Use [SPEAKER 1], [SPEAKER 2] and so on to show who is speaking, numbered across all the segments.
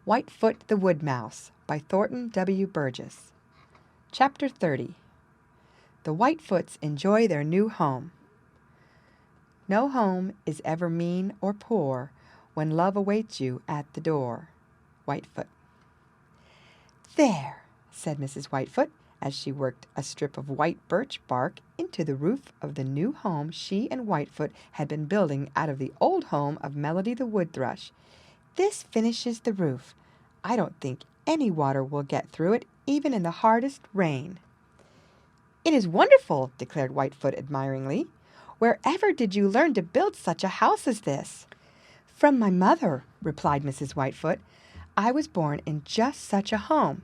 [SPEAKER 1] Whitefoot the Woodmouse by Thornton W. Burgess. Chapter 30. The Whitefoots Enjoy Their New Home. No home is ever mean or poor when love awaits you at the door. Whitefoot. "There," said Mrs. Whitefoot, as she worked a strip of white birch bark into the roof of the new home she and Whitefoot had been building out of the old home of Melody the Wood Thrush. "This finishes the roof. I don't think any water will get through it, even in the hardest rain." "It is wonderful," declared Whitefoot admiringly. "Wherever did you learn to build such a house as this?" "From my mother," replied Mrs. Whitefoot. "I was born in just such a home.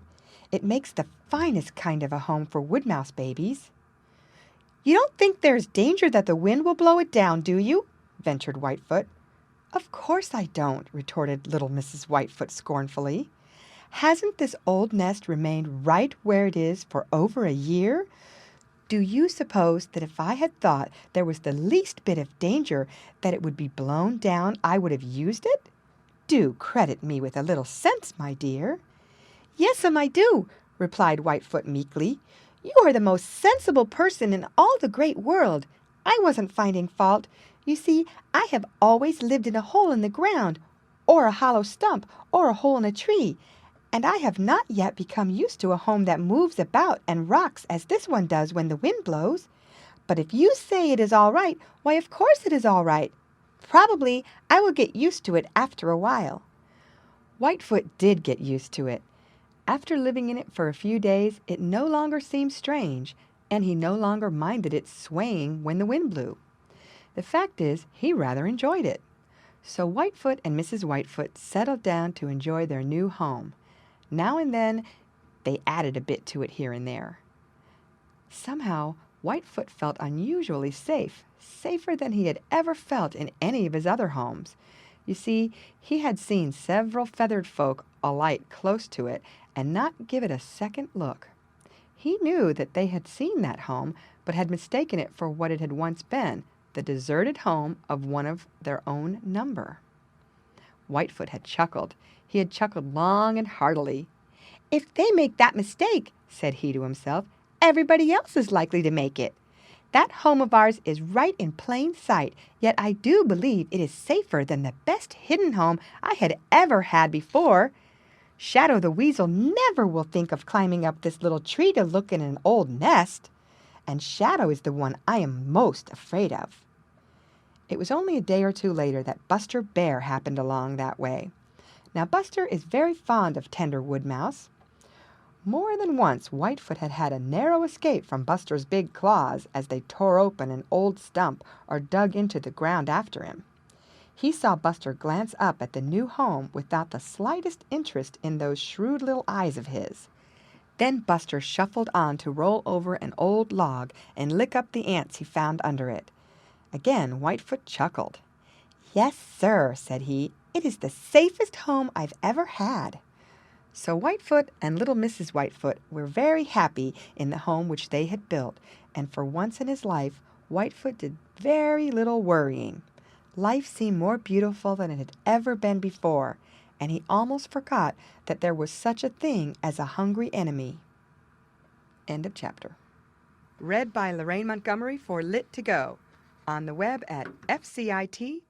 [SPEAKER 1] It makes the finest kind of a home for woodmouse babies." "You don't think there's danger that the wind will blow it down, do you?" ventured Whitefoot. "Of course I don't," retorted little Mrs. Whitefoot scornfully. "Hasn't this old nest remained right where it is for over a year? Do you suppose that if I had thought there was the least bit of danger that it would be blown down, I would have used it? Do credit me with a little sense, my dear." "Yes'm, I do," replied Whitefoot meekly. "You are the most sensible person in all the great world. I wasn't finding fault. You see, I have always lived in a hole in the ground, or a hollow stump, or a hole in a tree, and I have not yet become used to a home that moves about and rocks as this one does when the wind blows. But if you say it is all right, why, of course it is all right. Probably I will get used to it after a while." Whitefoot did get used to it. After living in it for a few days, it no longer seemed strange, and he no longer minded its swaying when the wind blew. The fact is, he rather enjoyed it. So Whitefoot and Mrs. Whitefoot settled down to enjoy their new home. Now and then, they added a bit to it here and there. Somehow, Whitefoot felt unusually safe, safer than he had ever felt in any of his other homes. You see, he had seen several feathered folk alight close to it and not give it a second look. He knew that they had seen that home, but had mistaken it for what it had once been, the deserted home of one of their own number. Whitefoot had chuckled. He had chuckled long and heartily. "If they make that mistake," said he to himself, "everybody else is likely to make it. That home of ours is right in plain sight, yet I do believe it is safer than the best hidden home I had ever had before. Shadow the Weasel never will think of climbing up this little tree to look in an old nest. And Shadow is the one I am most afraid of." It was only a day or two later that Buster Bear happened along that way. Now Buster is very fond of tender woodmouse. More than once Whitefoot had had a narrow escape from Buster's big claws as they tore open an old stump or dug into the ground after him. He saw Buster glance up at the new home without the slightest interest in those shrewd little eyes of his. Then Buster shuffled on to roll over an old log and lick up the ants he found under it. Again Whitefoot chuckled. "Yes, sir," said he, "it is the safest home I've ever had." So Whitefoot and little Mrs. Whitefoot were very happy in the home which they had built, and for once in his life Whitefoot did very little worrying. Life seemed more beautiful than it had ever been before, and he almost forgot that there was such a thing as a hungry enemy. End of chapter. Read by Lorraine Montgomery for Lit to Go, on the web at fcit.usf.edu.